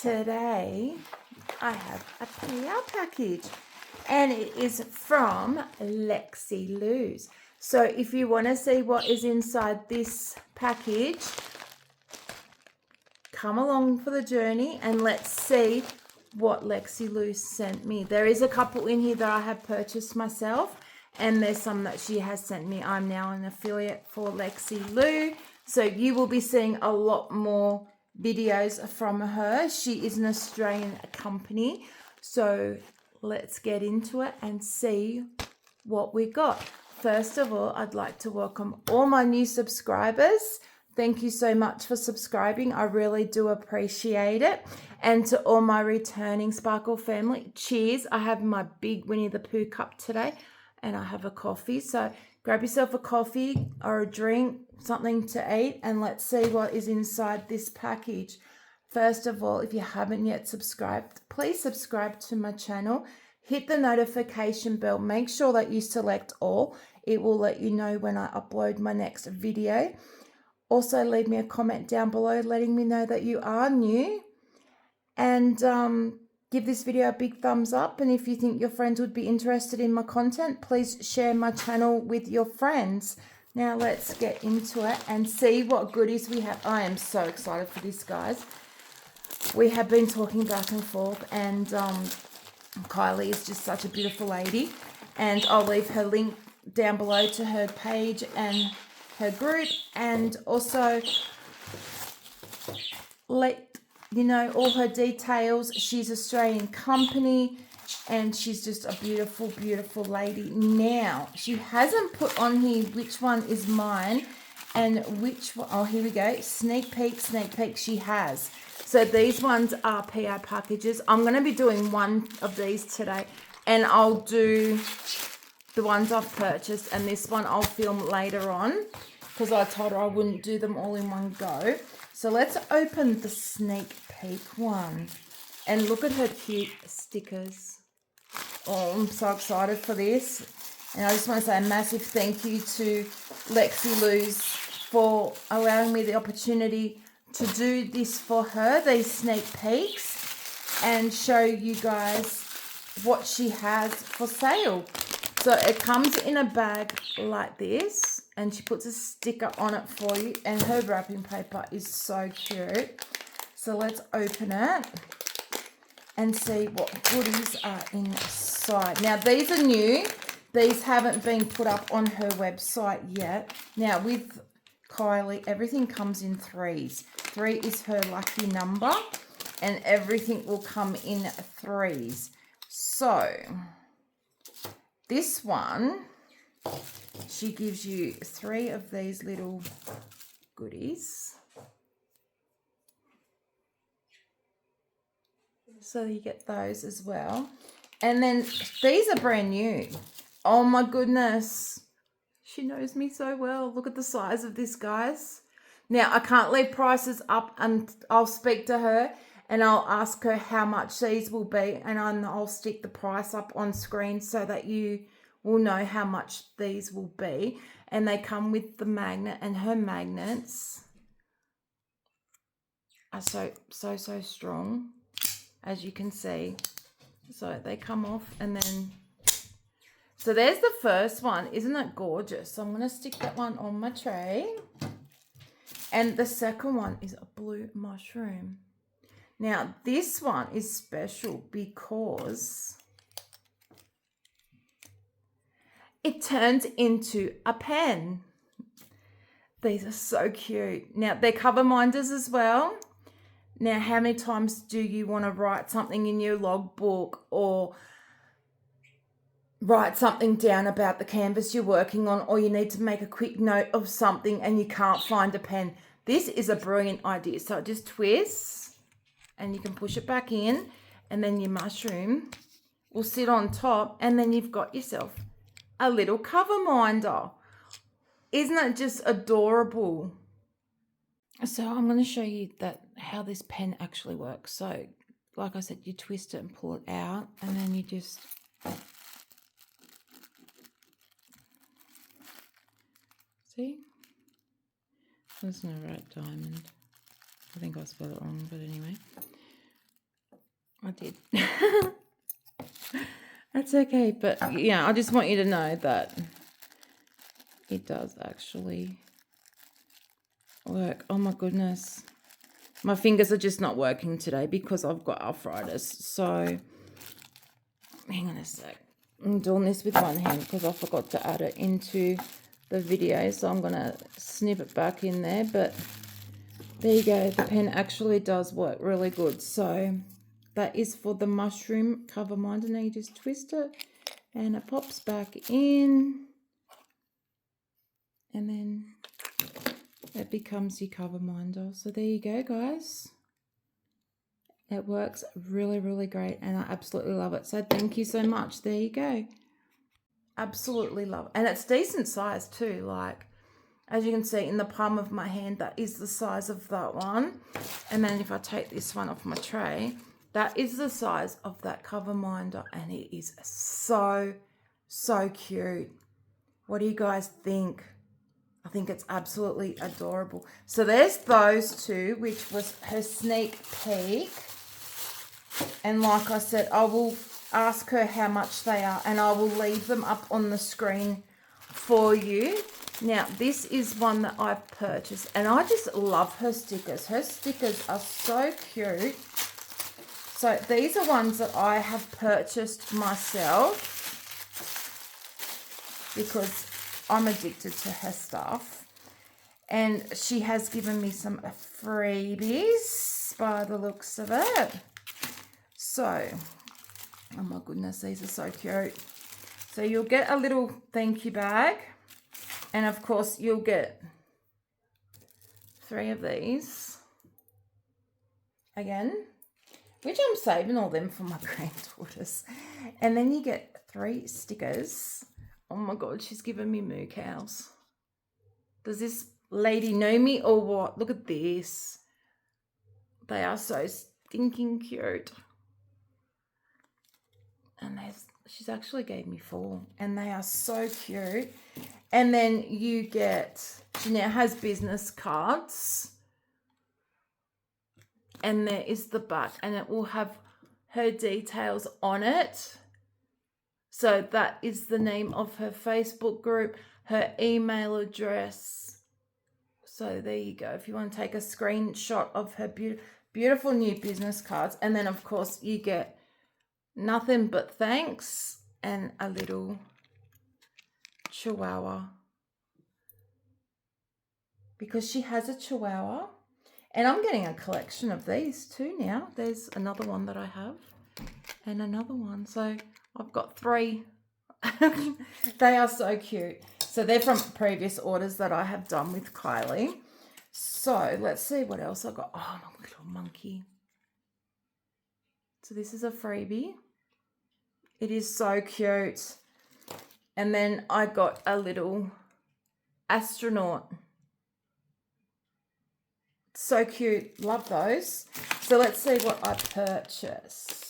today I have a PR package and it is from Lexie. So if you want to see what is inside this package, come along for the journey and let's see what Lexie sent me. There is a couple in here that I have purchased myself, and there's some that she has sent me. I'm now an affiliate for Lexie, so you will be seeing a lot more videos from her. She is an Australian company, so let's get into it and see what we got. First of all, I'd like to welcome all my new subscribers. Thank you so much for subscribing. I really do appreciate it. And to all my returning Sparkle family, cheers. I have my big Winnie the Pooh cup today and I have a coffee. So grab yourself a coffee or a drink, something to eat, and let's see what is inside this package. First of all, if you haven't yet subscribed, please subscribe to my channel. Hit the notification bell. Make sure that you select all. It will let you know when I upload my next video. Also, leave me a comment down below letting me know that you are new. And give this video a big thumbs up. And if you think your friends would be interested in my content, please share my channel with your friends. Now let's get into it and see what goodies we have. I am so excited for this, guys. We have been talking back and forth, and Kylie is just such a beautiful lady. And I'll leave her link down below to her page and her group, and also let you know all her details. She's Australian company and she's just a beautiful, beautiful lady. Now, she hasn't put on here which one is mine and which one. Oh, here we go. Sneak peek, she has. So these ones are PR packages. I'm going to be doing one of these today, and I'll do the ones I've purchased, and this one I'll film later on because I told her I wouldn't do them all in one go. So let's open the sneak peek one and look at her cute stickers. Oh, I'm so excited for this. And I just want to say a massive thank you to Lexie for allowing me the opportunity to do this for her, these sneak peeks, and show you guys what she has for sale. So it comes in a bag like this, and she puts a sticker on it for you, and her wrapping paper is so cute. So let's open it and see what goodies are inside. Now, these are new. These haven't been put up on her website yet. Now, with Kylie, everything comes in threes. 3 is her lucky number, and everything will come in threes. So this one, she gives you 3 of these little goodies. So you get those as well. And then these are brand new. Oh my goodness. She knows me so well. Look at the size of this, guys. Now, I can't leave prices up, and I'll speak to her and I'll ask her how much these will be, and I'll stick the price up on screen so that you will know how much these will be. And they come with the magnet, and her magnets are so strong, as you can see. So they come off, and then so there's the first one. Isn't it gorgeous? So I'm going to stick that one on my tray. And the second one is a blue mushroom. Now, this one is special because it turns into a pen. These are so cute. Now, they're cover minders as well. Now, how many times do you want to write something in your logbook or write something down about the canvas you're working on, or you need to make a quick note of something and you can't find a pen? This is a brilliant idea. So it just twists and you can push it back in, and then your mushroom will sit on top, and then you've got yourself a little cover minder. Isn't it just adorable? So I'm going to show you how this pen actually works. So like I said, you twist it and pull it out, and then you just see? There's no right diamond. I think I spelled it wrong, but anyway. I did. That's okay, but yeah, I just want you to know that it does actually work. Oh my goodness. My fingers are just not working today because I've got arthritis. So, hang on a sec. I'm doing this with one hand because I forgot to add it into the video. So I'm going to snip it back in there. But there you go. The pen actually does work really good. So that is for the mushroom coverminder. Now you just twist it and it pops back in. And then it becomes your coverminder. So there you go, guys. It works really, really great, and I absolutely love it. So thank you so much. There you go. Absolutely love it. And it's decent size too. Like, as you can see in the palm of my hand, that is the size of that one. And then if I take this one off my tray, that is the size of that coverminder, and it is so, so cute. What do you guys think? I think it's absolutely adorable. So there's those two, which was her sneak peek. And like I said, I will ask her how much they are, and I will leave them up on the screen for you. Now, this is one that I've purchased, and I just love her stickers. Her stickers are so cute. So these are ones that I have purchased myself because I'm addicted to her stuff. And she has given me some freebies by the looks of it. So, oh my goodness, these are so cute. So you'll get a little thank you bag. And of course, you'll get 3 of these. Again, which I'm saving all them for my granddaughters. And then you get 3 stickers. Oh my God, she's given me moo cows. Does this lady know me or what? Look at this. They are so stinking cute. And she's actually gave me 4, and they are so cute. And then you get, she now has business cards, and there is the back, and it will have her details on it. So that is the name of her Facebook group, her email address. So there you go. If you want to take a screenshot of her beautiful new business cards. And then of course you get nothing but thanks and a little chihuahua, because she has a chihuahua. And I'm getting a collection of these too now. There's another one that I have and another one. So I've got 3. They are so cute. So they're from previous orders that I have done with Kylie. So let's see what else I got. Oh, my little monkey. So this is a freebie. It is so cute. And then I got a little astronaut. So cute. Love those. So let's see what I purchased.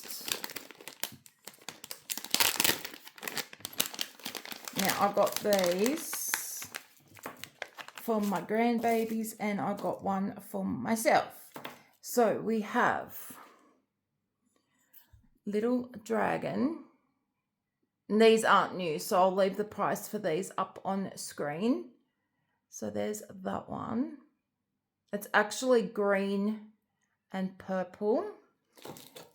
Now I got these for my grandbabies, and I got one for myself. So we have little dragon. And these aren't new, so I'll leave the price for these up on screen. So there's that one. It's actually green and purple.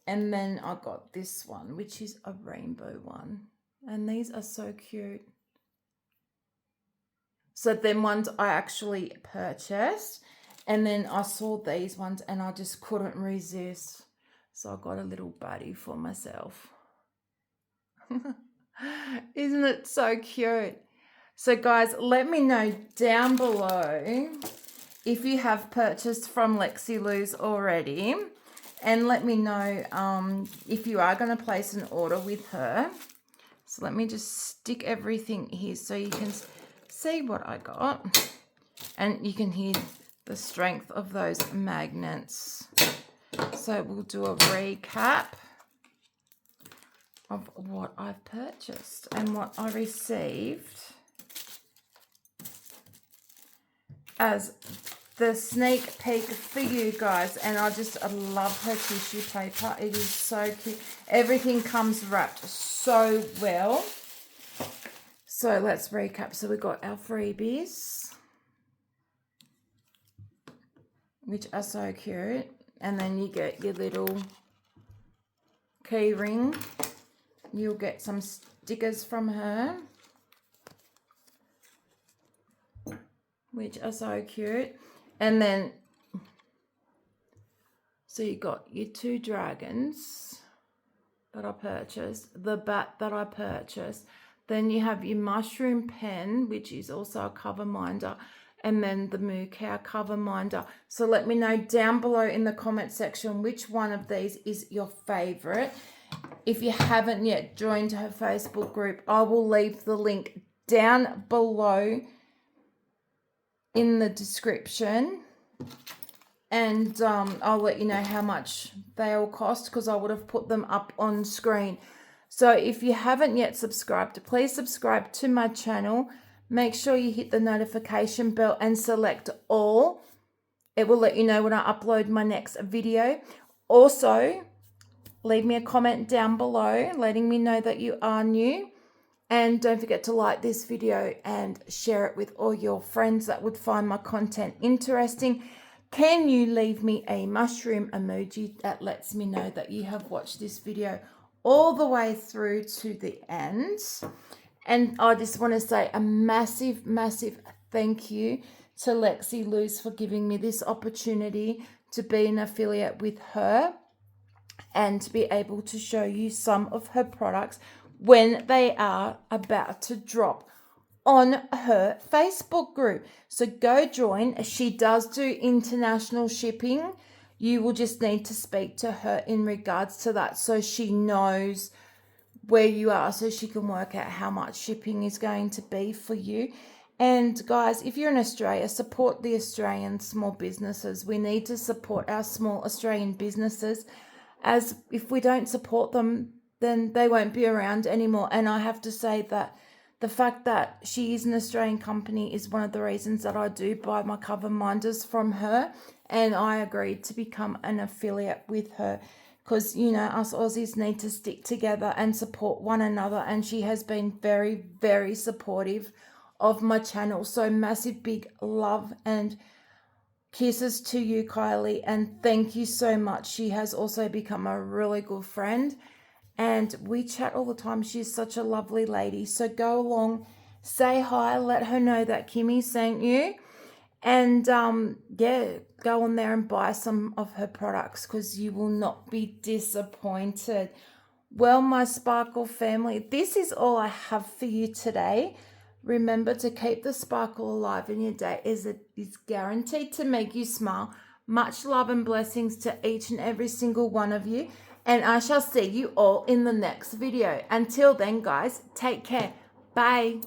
And then I got this one, which is a rainbow one. And these are so cute. So them ones I actually purchased. And then I saw these ones and I just couldn't resist. So I got a little buddy for myself. Isn't it so cute? So guys, let me know down below if you have purchased from Lexie Lou's already, and let me know if you are going to place an order with her. So let me just stick everything here so you can see what I got, and you can hear the strength of those magnets. So we'll do a recap of what I've purchased and what I received as the sneak peek for you guys. And I love her tissue paper. It is so cute. Everything comes wrapped so well. So let's recap. So we got our freebies, which are so cute. And then you get your little key ring. You'll get some stickers from her, which are so cute. And then, so you got your 2 dragons that I purchased, the bat that I purchased. Then you have your mushroom pen, which is also a cover minder, and then the moo cow cover minder. So let me know down below in the comment section which one of these is your favorite. If you haven't yet joined her Facebook group, I will leave the link down below in the description. And I'll let you know how much they all cost, because I would have put them up on screen. So if you haven't yet subscribed, please subscribe to my channel. Make sure you hit the notification bell and select all. It will let you know when I upload my next video. Also, leave me a comment down below letting me know that you are new. And don't forget to like this video and share it with all your friends that would find my content interesting. Can you leave me a mushroom emoji that lets me know that you have watched this video all the way through to the end? And I just want to say a massive, massive thank you to Lexie Loose for giving me this opportunity to be an affiliate with her and to be able to show you some of her products when they are about to drop on her Facebook group. So go join. She does do international shipping. You will just need to speak to her in regards to that, so she knows where you are, so she can work out how much shipping is going to be for you. And guys, if you're in Australia, support the Australian small businesses. We need to support our small Australian businesses, as if we don't support them, then they won't be around anymore. And I have to say that the fact that she is an Australian company is one of the reasons that I do buy my cover minders from her. And I agreed to become an affiliate with her because, you know, us Aussies need to stick together and support one another. And she has been very, very supportive of my channel. So massive big love and kisses to you, Kylie. And thank you so much. She has also become a really good friend. And we chat all the time. She's such a lovely lady. So go along, say hi, let her know that Kimmy sent you. And yeah, go on there and buy some of her products because you will not be disappointed. Well, my Sparkle family, this is all I have for you today. Remember to keep the sparkle alive in your day. It's guaranteed to make you smile. Much love and blessings to each and every single one of you. And I shall see you all in the next video. Until then, guys, take care. Bye.